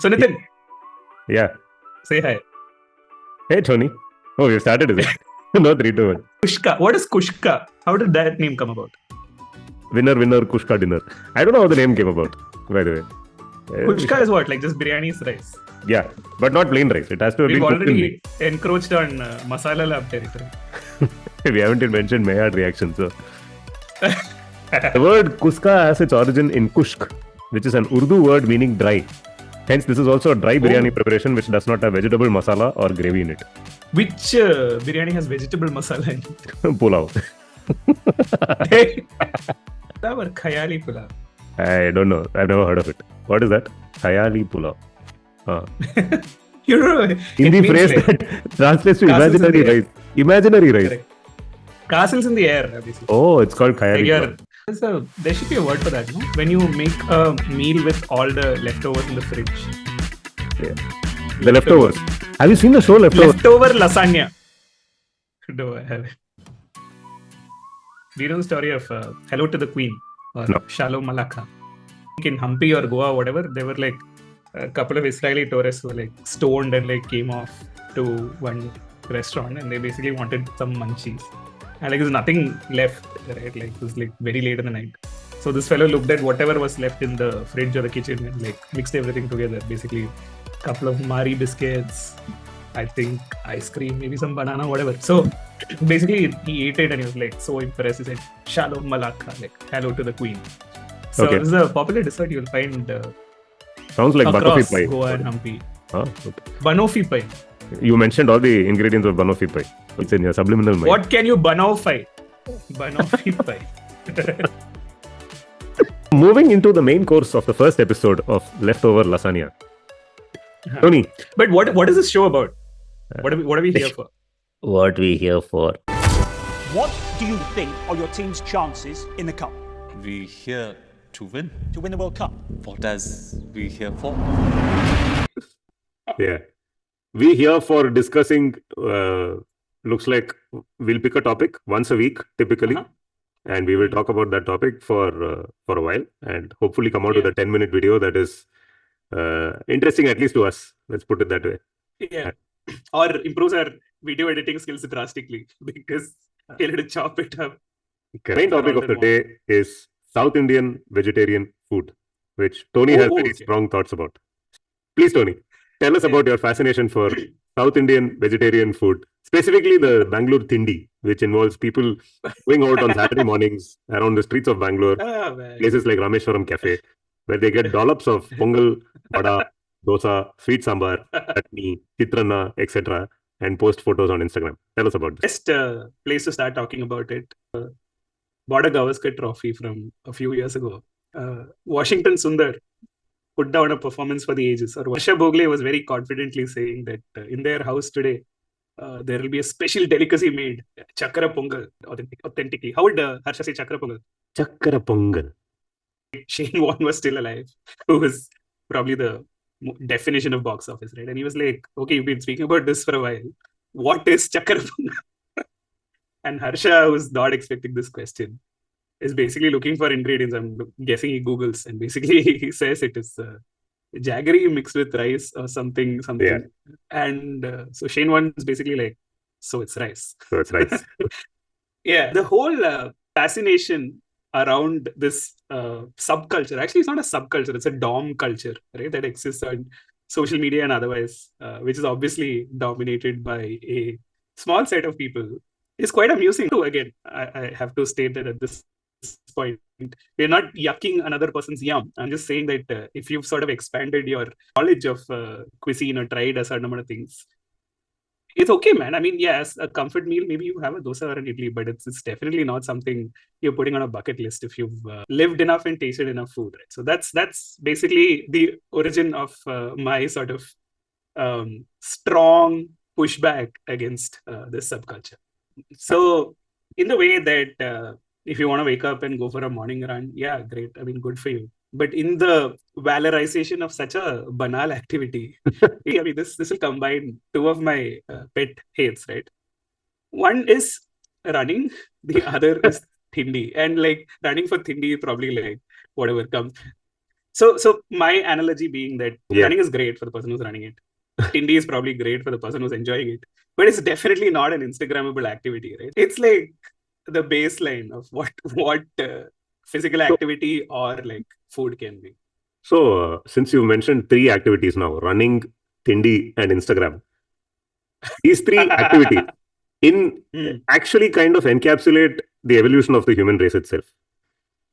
So Nitin, Yeah. say hi. Hey, Tony. Oh, we've started, is it? No, 3, 2, 1. Kushka. What is Kushka? How did that name come about? Winner, Kushka dinner. I don't know how the name came about, by the way. Kushka is what? Like just biryani's rice. Yeah, but not plain rice. It has to have We've been cooked in already encroached on Masala Lab territory. We haven't even mentioned Mayad reaction, so. The word Kuska has its origin in Kushk, which is an Urdu word meaning dry. Hence, this is also a dry biryani preparation which does not have vegetable masala or gravy in it. Which biryani has vegetable masala in it? Pulao. Pulao or khayali pulao? I don't know. I've never heard of it. What is that? Khayali pulao. You know, Hindi phrase like that translates to castles imaginary in the rice. Imaginary rice. Correct. Castles in the air, basically. Oh, it's called khayali Like pulao. there should be a word for that, no? When you make a meal with all the leftovers in the fridge. Yeah. The leftovers. Have you seen the show Leftovers? Leftover lasagna. No, I haven't. Do you know the story of Hello to the Queen or No. Shalom Malaka? In Hampi or Goa, whatever, there were like a couple of Israeli tourists who were like stoned and like came off to one restaurant and they basically wanted some munchies. And like there's nothing left, right? Like it was like very late in the night. So this fellow looked at whatever was left in the fridge or the kitchen and like mixed everything together. Basically, a couple of Mari biscuits, I think ice cream, maybe some banana, whatever. So basically, he ate it and he was like so impressed. He said, Shalom Malaka, like hello to the Queen. So Okay. this is a popular dessert you'll find Sounds like across banoffee pie. Goa and Hampi. Huh? Okay. Banoffee pie. You mentioned all the ingredients of banoffee pie. It's in your subliminal mind. What can you banoffee? Banoffee pie. Moving into the main course of the first episode of Leftover Lasagna. Tony. But what is this show about? What are we here for? What we here for? What do you think are your team's chances in the Cup? We here to win. To win the World Cup? What as we here for? Yeah. We here for discussing, looks like we'll pick a topic once a week, typically. And we will talk about that topic for a while and hopefully come out with a 10-minute video that is interesting, at least to us. Let's put it that way. Yeah. Or improves our video editing skills drastically because we'll have to chop it up. The main topic of the day is South Indian vegetarian food, which Tony has very strong thoughts about. Please, Tony, tell us about your fascination for South Indian vegetarian food, specifically the Bangalore Thindi, which involves people going out on Saturday mornings around the streets of Bangalore, places like Rameshwaram Cafe, where they get dollops of pongal, vada, dosa, sweet sambar, chutney, chitranna, etc., and post photos on Instagram. Tell us about this. Best place to start talking about it. Bought a Gavaskar trophy from a few years ago. Washington Sundar put down a performance for the ages. Or Harsha Bhogle was very confidently saying that in their house today, there will be a special delicacy made, Chakra Pongal, authentically. How would Harsha say Chakra Pongal? Chakra Pongal. Shane Warne was still alive, who was probably the definition of box office, right? And he was like, okay, you've been speaking about this for a while. What is Chakra Pongal? And Harsha, who's not expecting this question, is basically looking for ingredients. I'm guessing he Googles and basically he says it is jaggery mixed with rice or something. Yeah. And so Shane Warne is basically like, so it's rice. So it's rice. Yeah. The whole fascination around this subculture, actually it's not a subculture, it's a dom culture, right? That exists on social media and otherwise, which is obviously dominated by a small set of people. It's quite amusing too. Again, I have to state that at this point, we're not yucking another person's yum. I'm just saying that if you've sort of expanded your knowledge of cuisine or tried a certain amount of things, it's okay, man. I mean, yes, a comfort meal, maybe you have a dosa or an idli, but it's definitely not something you're putting on a bucket list if you've lived enough and tasted enough food, right? So that's basically the origin of my sort of strong pushback against this subculture. So in the way that if you want to wake up and go for a morning run, yeah, great. I mean, good for you. But in the valorization of such a banal activity, I mean, this will combine two of my pet hates, right? One is running, the other is Thindi. And like running for Thindi, probably like whatever comes. So my analogy being that Yeah. running is great for the person who's running it. Tindy is probably great for the person who's enjoying it, but it's definitely not an Instagrammable activity, right? It's like the baseline of what physical activity or like food can be. So, since you mentioned three activities now, running, Tindi, and Instagram, these three activities actually kind of encapsulate the evolution of the human race itself.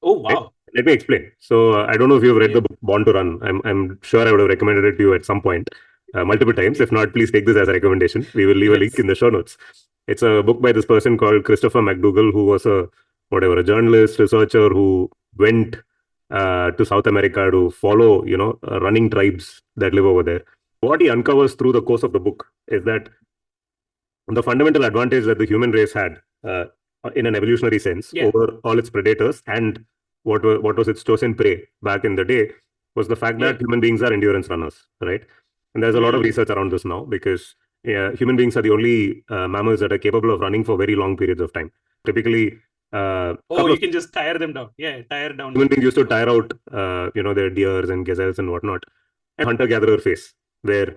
Oh, wow. Let me explain. So, I don't know if you've read the book Born to Run. I'm sure I would have recommended it to you at some point, multiple times. If not, please take this as a recommendation. We will leave a link in the show notes. It's a book by this person called Christopher McDougall, who was a journalist, researcher who went to South America to follow, running tribes that live over there. What he uncovers through the course of the book is that the fundamental advantage that the human race had in an evolutionary sense over all its predators and what was its chosen prey back in the day was the fact that human beings are endurance runners, right? And there's a lot of research around this now because human beings are the only mammals that are capable of running for very long periods of time. Typically, you can just tire them down. Yeah, tire down. Human beings used to tire out, their deers and gazelles and whatnot. And hunter-gatherer phase, where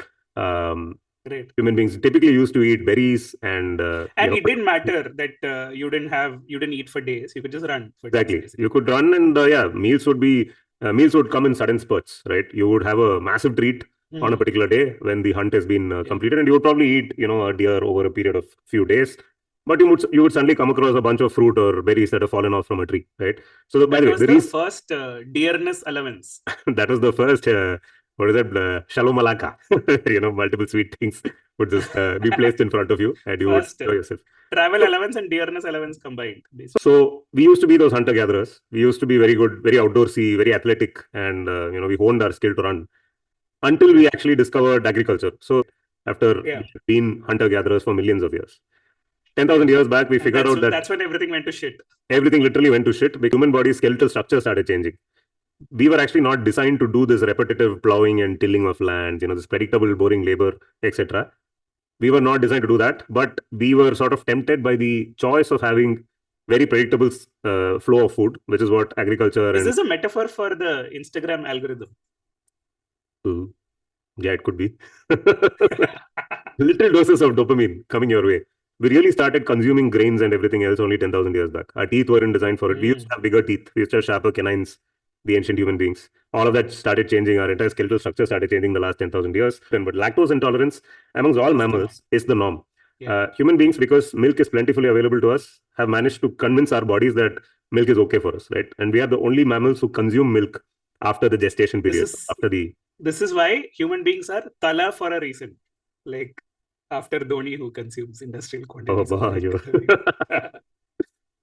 human beings typically used to eat berries and it didn't matter that you didn't eat for days. You could just run for exactly days. You could run and meals would come in sudden spurts, right? You would have a massive treat on a particular day when the hunt has been completed, and you would probably eat a deer over a period of few days, but you would suddenly come across a bunch of fruit or berries that have fallen off from a tree, right? So by the way, the first deerness allowance. That was the first what is that? Shalom alaka. Multiple sweet things would just be placed in front of you and you would enjoy yourself. Travel allowance and deerness allowance combined, basically. So we used to be those hunter-gatherers. We used to be very good, very outdoorsy, very athletic, and we honed our skill to run until we actually discovered agriculture. So after being hunter-gatherers for millions of years. 10,000 years back, we figured out that that's when everything went to shit. Everything literally went to shit. The human body's skeletal structure started changing. We were actually not designed to do this repetitive plowing and tilling of lands, this predictable, boring labor, etc. We were not designed to do that, but we were sort of tempted by the choice of having very predictable flow of food, which is what agriculture. Is this a metaphor for the Instagram algorithm? Yeah, it could be. Little doses of dopamine coming your way. We really started consuming grains and everything else only 10,000 years back. Our teeth weren't designed for it. We used to have bigger teeth. We used to have sharper canines, the ancient human beings. All of that started changing. Our entire skeletal structure started changing the last 10,000 years. But lactose intolerance amongst all mammals is the norm. Human beings, because milk is plentifully available to us, have managed to convince our bodies that milk is okay for us, right? And we are the only mammals who consume milk after the gestation period. This is why human beings are tala for a reason. Like after Dhoni, who consumes industrial quantities.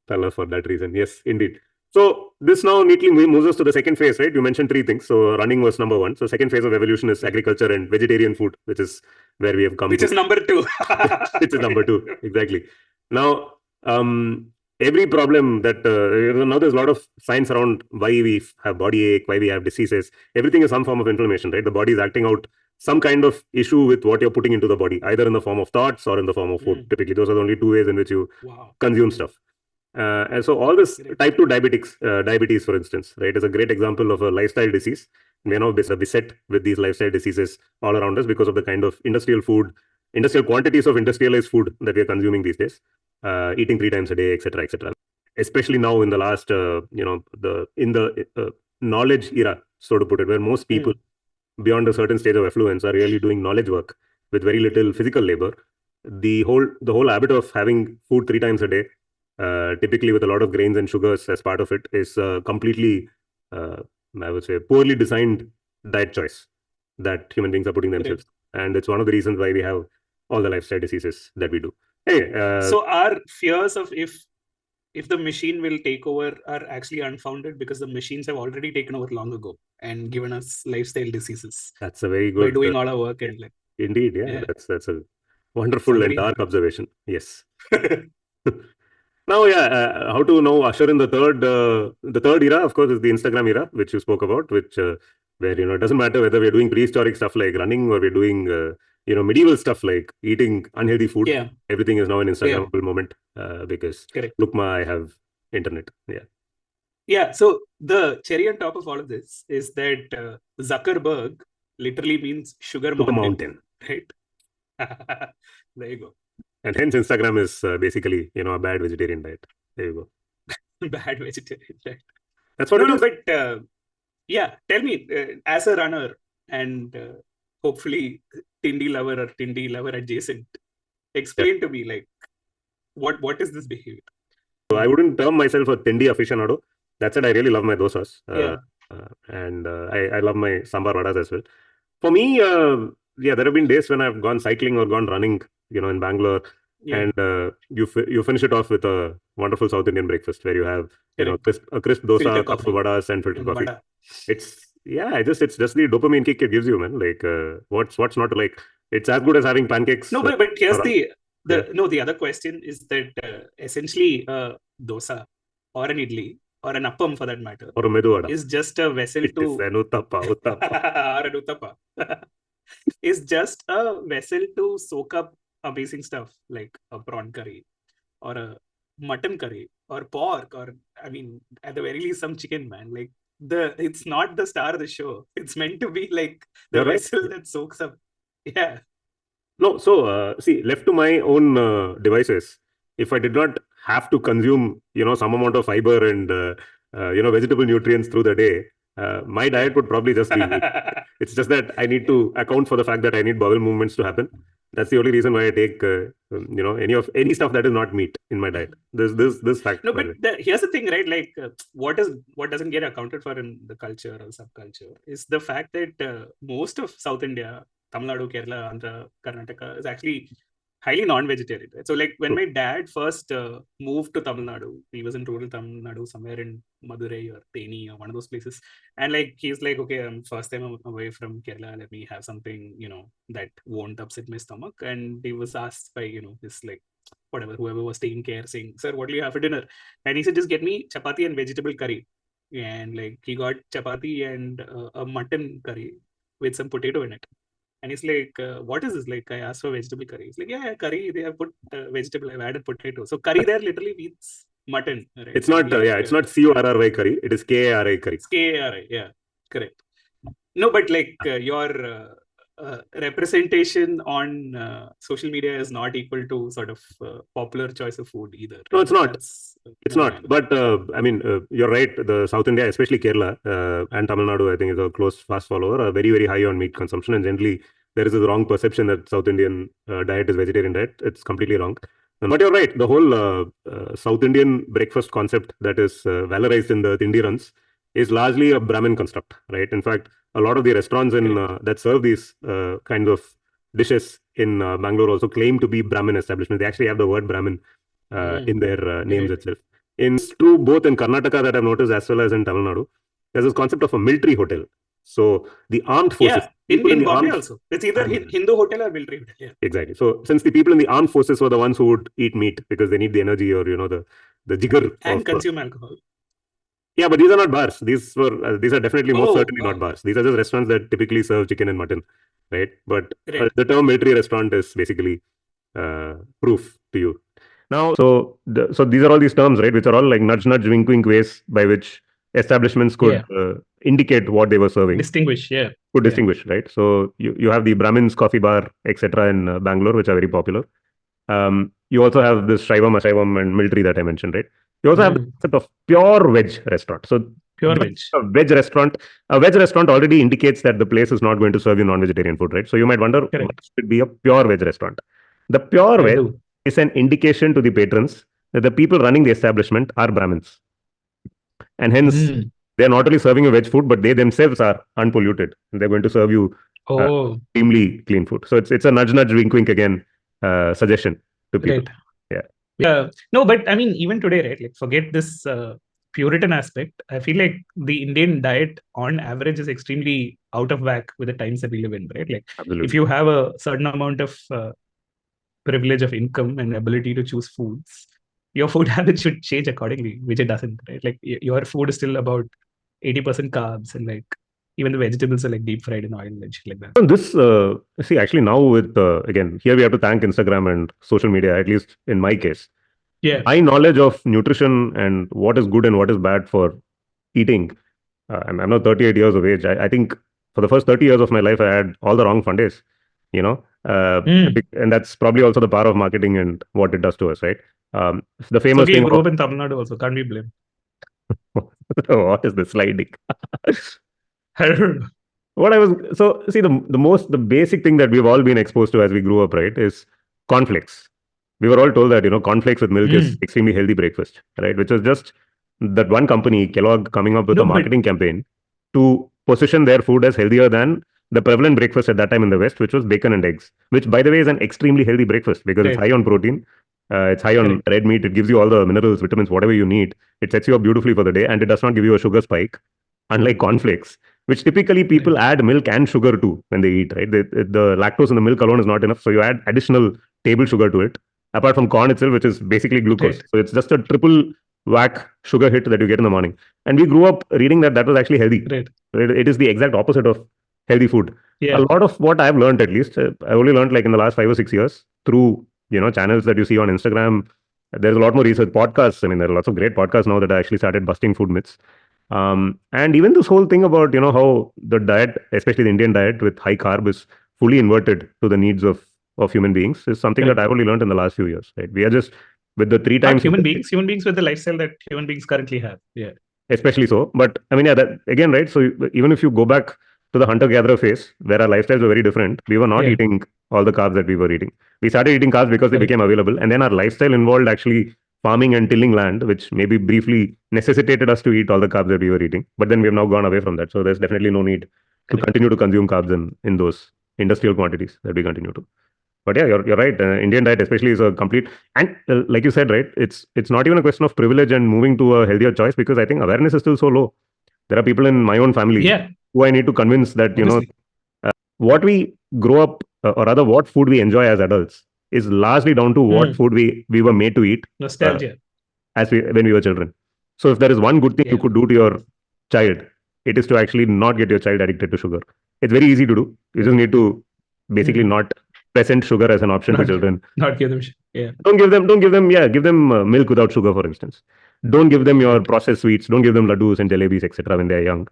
Tala for that reason. Yes, indeed. So this now neatly moves us to the second phase, right? You mentioned three things. So running was number one. So second phase of evolution is agriculture and vegetarian food, which is where we have come. Which is number two. Which is number two, exactly. Now, every problem that now there's a lot of science around why we have body ache, why we have diseases. Everything is some form of inflammation, right? The body is acting out some kind of issue with what you're putting into the body, either in the form of thoughts or in the form of food. Typically, those are the only two ways in which you consume stuff. And so all this type 2 diabetes, for instance, right, is a great example of a lifestyle disease. We are now beset with these lifestyle diseases all around us because of the kind of industrial quantities of industrialized food that we are consuming these days, eating 3 times a day, etc., etc. Especially now in the last, in the knowledge era, so to put it, where most people beyond a certain stage of affluence are really doing knowledge work with very little physical labor. The whole habit of having food 3 times a day, typically with a lot of grains and sugars as part of it, is completely, I would say, poorly designed diet choice that human beings are putting themselves. And it's one of the reasons why we have all the lifestyle diseases that we do. Hey, so our fears of if the machine will take over are actually unfounded because the machines have already taken over long ago and given us lifestyle diseases. That's a very good. By doing all our work and like. Indeed, yeah. That's a wonderful and dark observation. Yes. Now, how to now usher in the third era, of course, is the Instagram era, which you spoke about, which where it doesn't matter whether we're doing prehistoric stuff like running or we're doing medieval stuff like eating unhealthy food. Yeah. Everything is now an Instagrammable moment because look, I have internet. Yeah. Yeah, so the cherry on top of all of this is that Zuckerberg literally means sugar mountain, right? There you go. And hence Instagram is basically, a bad vegetarian diet. There you go. Bad vegetarian diet. That's what it is. But yeah, tell me, as a runner and hopefully Tindi lover or Tindi lover adjacent, explain to me, like, what is this behavior? So I wouldn't term myself a Tindi aficionado. That said, I really love my dosas. And I love my sambar vadas as well. For me, there have been days when I've gone cycling or gone running, in Bangalore. And you finish it off with a wonderful South Indian breakfast where you have, a crisp dosa, a couple of vadas, and filter coffee. It's just the dopamine kick it gives you, man. Like, what's not to like? It's as good as having pancakes. No, but here's the other question is that essentially dosa or an idli or an appam for that matter, or a medu vada, is just a vessel to an uttappa, or an uttappa is just a vessel to soak up amazing stuff like a prawn curry or a mutton curry or pork, or I mean at the very least some chicken, man. Like, it's not the star of the show. It's meant to be like the vessel that soaks up. Yeah. No, so see, left to my own devices, if I did not have to consume, some amount of fiber and vegetable nutrients through the day, my diet would probably just be meat. It's just that I need to account for the fact that I need bowel movements to happen. That's the only reason why I take, any stuff that is not meat in my diet. This fact. No, but here's the thing, right? Like, what doesn't get accounted for in the culture or subculture is the fact that most of South India, Tamil Nadu, Kerala, Andhra, Karnataka, is actually highly non-vegetarian. Right? So, like, when my dad first moved to Tamil Nadu, he was in rural Tamil Nadu, somewhere in Madurai or Theni or one of those places. And like, he's like, okay, first time I'm away from Kerala, let me have something, that won't upset my stomach. And he was asked by, this like, whoever was taking care, saying, sir, what do you have for dinner? And he said, just get me chapati and vegetable curry. And like, he got chapati and a mutton curry with some potato in it. And he's like, what is this? Like, I asked for vegetable curry. He's like, yeah, curry, they have put vegetable, I've added potato. So curry there literally means mutton. Right? It's not, it's not CORRY curry, it is KARI curry. It's KARI, yeah, correct. No, but like your representation on social media is not equal to sort of popular choice of food either. Right? No, it's not. It's not. But I mean, you're right. The South India, especially Kerala and Tamil Nadu, I think is a close fast follower, are very, very high on meat consumption. And generally, there is a wrong perception that South Indian diet is vegetarian diet. It's completely wrong. But you're right. The whole South Indian breakfast concept that is valorized in the Tindi runs is largely a Brahmin construct, right? In fact, a lot of the restaurants in that serve these kinds of dishes in Bangalore also claim to be Brahmin establishments. They actually have the word Brahmin in their names itself. It's true both in Karnataka that I've noticed as well as in Tamil Nadu. There's this concept of a military hotel. So the armed forces. Yeah, in Bombay also. It's either Hindu hotel or military hotel. Yeah. Exactly. So since the people in the armed forces were the ones who would eat meat because they need the energy or the jigger and consume alcohol. Yeah, but these are not bars. These are definitely most certainly not bars. These are just restaurants that typically serve chicken and mutton, right? But the term military restaurant is basically proof to you. Now, so these are all these terms, right? Which are all like nudge, wink, wink ways by which establishments could indicate what they were serving. Distinguish, yeah. Could distinguish, right? So you have the Brahmin's coffee bar, etc. in Bangalore, which are very popular. You also have this Shaivam, Ashaivam and military that I mentioned, right? You also have the concept of pure veg restaurant. So pure veg. A veg restaurant already indicates that the place is not going to serve you non-vegetarian food, right? So you might wonder, what should be a pure veg restaurant? The pure veg is an indication to the patrons that the people running the establishment are Brahmins. And hence, they're not only serving you veg food, but they themselves are unpolluted. And they're going to serve you extremely clean food. So it's a nudge, wink, wink again suggestion to people. Right. Yeah. No, but I mean, even today, right? Like, forget this Puritan aspect. I feel like the Indian diet, on average, is extremely out of whack with the times that we live in, right? Like, if you have a certain amount of privilege of income and ability to choose foods, your food habits should change accordingly, which it doesn't, right? Like, your food is still about 80% carbs, and like, even the vegetables are like deep fried in oil and shit like that. And this, see, actually now with, again, here we have to thank Instagram and social media, at least in my case. Yeah. My knowledge of nutrition and what is good and what is bad for eating. I'm now 38 years of age. I think for the first 30 years of my life, I had all the wrong fun days, and that's probably also the power of marketing and what it does to us, right? The famous you thing grew about up in Tamil Nadu also, can't be blamed. what is the sliding? I don't know. What I was so see the basic thing that we've all been exposed to as we grew up, right, is cornflakes. We were all told that cornflakes with milk is extremely healthy breakfast, right? Which was just that one company, Kellogg, coming up with a marketing campaign to position their food as healthier than the prevalent breakfast at that time in the West, which was bacon and eggs, which by the way is an extremely healthy breakfast because it's high on protein, it's high on red meat, it gives you all the minerals, vitamins, whatever you need. It sets you up beautifully for the day, and it does not give you a sugar spike, unlike cornflakes, which typically people add milk and sugar to when they eat, right? The lactose in the milk alone is not enough, so you add additional table sugar to it, apart from corn itself, which is basically glucose. So it's just a triple whack sugar hit that you get in the morning. And we grew up reading that was actually healthy. It is the exact opposite of healthy food. A lot of what I've learned, at least, I only learned like in the last 5 or 6 years through channels that you see on Instagram. There's a lot more research, podcasts. I mean, there are lots of great podcasts now that I actually started busting food myths. And even this whole thing about how the diet, especially the Indian diet with high carb, is fully inverted to the needs of human beings is something that I've only learned in the last few years. Right? We are just with the 3 times human beings with the lifestyle that human beings currently have. Yeah, especially so. But I mean, that again, right? So even if you go back to the hunter-gatherer phase, where our lifestyles were very different, we were not eating all the carbs that we were eating. We started eating carbs because they became available, and then our lifestyle involved actually farming and tilling land, which maybe briefly necessitated us to eat all the carbs that we were eating. But then we have now gone away from that. So there's definitely no need to continue to consume carbs in those industrial quantities that we continue to. But yeah, you're right. Indian diet especially is a complete, and like you said, right, it's not even a question of privilege and moving to a healthier choice, because I think awareness is still so low. There are people in my own family who I need to convince that what we grow up, or rather what food we enjoy as adults, is largely down to what food we were made to eat. Nostalgia. When we were children. So if there is one good thing you could do to your child, it is to actually not get your child addicted to sugar. It's very easy to do. You just need to basically not present sugar as an option to children. Not give them. Give them milk without sugar, for instance. Don't give them your processed sweets. Don't give them laddus and jalebis, etc. when they're young.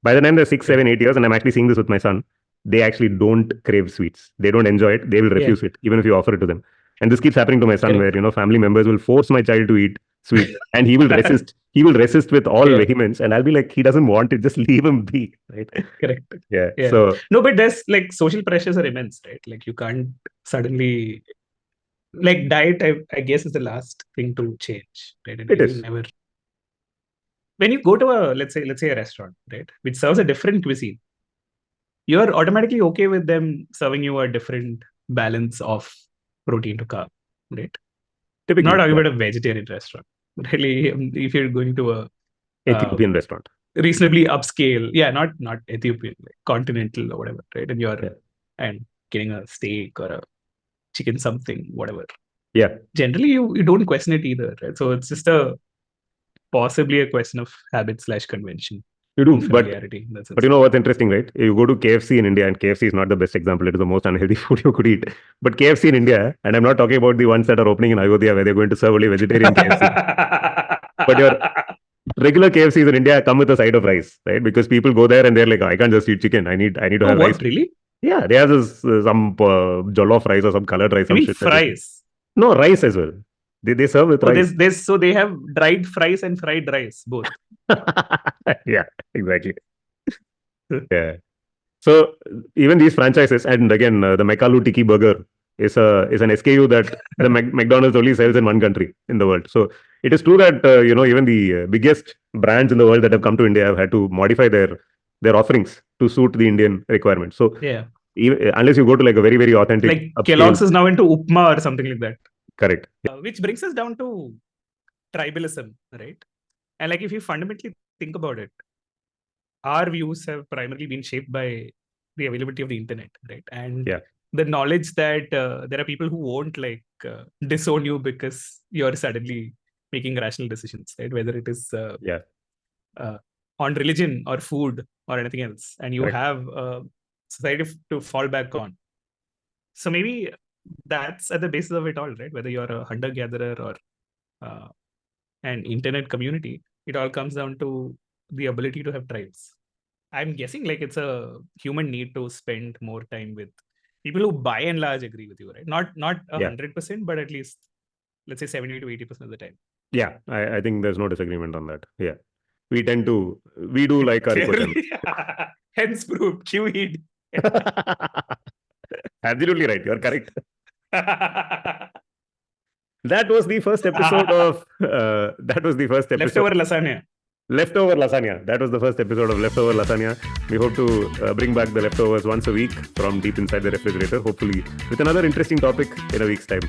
By the time they're 6, 7, 8 years, and I'm actually seeing this with my son, they actually don't crave sweets. They don't enjoy it. They will refuse it, even if you offer it to them. And this keeps happening to my son, where family members will force my child to eat sweets, and he will resist. He will resist with all vehemence, and I'll be like, he doesn't want it. Just leave him be, right? Correct. Yeah. So no, but there's like social pressures are immense, right? Like you can't suddenly, like diet, I guess, is the last thing to change, right? And it is. Never. When you go to a let's say a restaurant, right, which serves a different cuisine, you're automatically okay with them serving you a different balance of protein to carb, right? Typically, not talking about a vegetarian restaurant. Really, if you're going to a Ethiopian restaurant, reasonably upscale, not Ethiopian, like continental or whatever, right? And you're and getting a steak or a chicken something, whatever. Yeah. Generally, you don't question it either, right? So it's just possibly a question of habit/convention. You do, but you know what's interesting, right? You go to KFC in India, and KFC is not the best example. It is the most unhealthy food you could eat. But KFC in India, and I'm not talking about the ones that are opening in Ayodhya where they're going to serve only vegetarian KFC. But your regular KFCs in India come with a side of rice, right? Because people go there and they're like, I can't just eat chicken. I need to have rice. Really? Yeah, they have this some jollof rice or some colored rice. Some shit fries? No, rice as well. They serve with rice. So they have dried fries and fried rice, both. Yeah, exactly. Yeah. So even these franchises, and again, the Mekalu Tiki Burger is an SKU that the McDonald's only sells in one country in the world. So it is true that even the biggest brands in the world that have come to India have had to modify their offerings to suit the Indian requirements. So unless you go to like a very, very authentic, like Kellogg's is now into upma or something like that. Correct. Which brings us down to tribalism, right? And like if you fundamentally think about it, our views have primarily been shaped by the availability of the internet, right? And the knowledge that there are people who won't disown you because you're suddenly making rational decisions, right? Whether it is on religion or food or anything else, and you have a society to fall back on. So maybe that's at the basis of it all, right? Whether you're a hunter-gatherer or an internet community, it all comes down to the ability to have tribes. I'm guessing like it's a human need to spend more time with people who by and large agree with you, right? Not 100%, but at least let's say 70 to 80% of the time. Yeah, I think there's no disagreement on that. Yeah. We do like our eco time. Hence proof, QED. Absolutely right. You're correct. That was the first episode of Leftover Lasagne. Leftover Lasagna. That was the first episode of Leftover Lasagna. We hope to bring back the leftovers once a week from deep inside the refrigerator, hopefully with another interesting topic in a week's time.